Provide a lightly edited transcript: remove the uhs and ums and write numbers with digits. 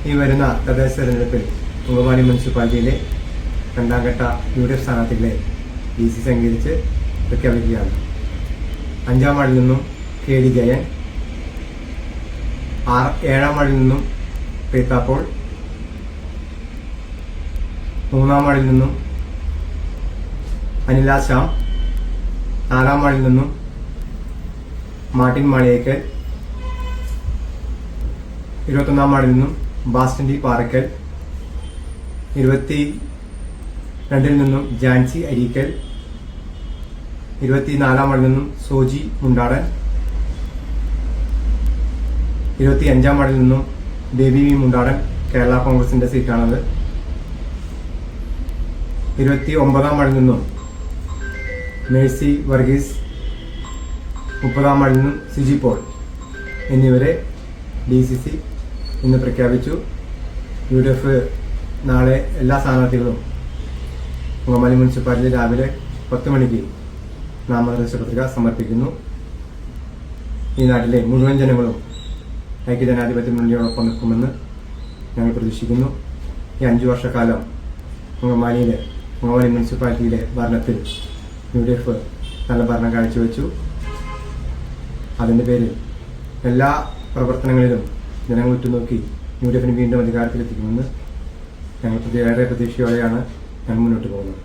ഈ വരുന്ന തദ്ദേശ തെരഞ്ഞെടുപ്പിൽ അങ്കമാലി മുനിസിപ്പാലിറ്റിയിലെ രണ്ടാം ഘട്ട UDF സ്ഥാനാർത്ഥികളെ DC അംഗീകരിച്ച് പ്രഖ്യാപിക്കുകയാണ്. 5-ാം വാർഡിൽ നിന്നും KD ജയൻ, 7-ാം വാർഡിൽ നിന്നും പ്രീതാപ്പോൾ, 3-ാം വാർഡിൽ നിന്നും അനില ശ്യാം, 4-ാം വാർഡിൽ നിന്നും മാർട്ടിൻ മാളിയേക്കൽ, 21-ാം വാർഡിൽ നിന്നും ബാസ്റ്റൻ ഡി പാറക്കൽ, 22-ൽ നിന്നും ജാൻസി അരീക്കൽ, 24-ാം വാർഡിൽ നിന്നും സോജി മുണ്ടാടൻ, 25-ാം വാർഡിൽ നിന്നും ബേബി വി മുണ്ടാടൻ, കേരള കോൺഗ്രസിന്റെ സീറ്റാണത്. 29-ാം വാർഡിൽ നിന്നും മേഴ്സി വർഗീസ്, 30-ാം വാർഡിൽ നിന്നും സിജി പോൾ എന്നിവരെ DCC ഇന്ന് പ്രഖ്യാപിച്ചു. UDF നാളെ എല്ലാ സ്ഥാനാർത്ഥികളും അങ്കമാലി മുനിസിപ്പാലിറ്റി രാവിലെ 10 മണിക്ക് നാമനിർദ്ദേശ പത്രിക സമർപ്പിക്കുന്നു. ഈ നാട്ടിലെ മുഴുവൻ ജനങ്ങളും ഐക്യജനാധിപത്യ മുന്നണിയോടൊപ്പം നിൽക്കുമെന്ന് ഞങ്ങൾ പ്രതീക്ഷിക്കുന്നു. ഈ 5 വർഷക്കാലം അങ്കമാലി മുനിസിപ്പാലിറ്റിയിലെ ഭരണത്തിൽ UDF നല്ല ഭരണം കാഴ്ചവെച്ചു. അതിൻ്റെ പേരിൽ എല്ലാ പ്രവർത്തനങ്ങളിലും ജനങ്ങൾ ഉറ്റുനോക്കി UDF വീണ്ടും അധികാരത്തിലെത്തിക്കുമെന്ന് ഞങ്ങൾ ഏറെ പ്രതീക്ഷയോടെയാണ് ഞങ്ങൾ മുന്നോട്ട് പോകുന്നത്.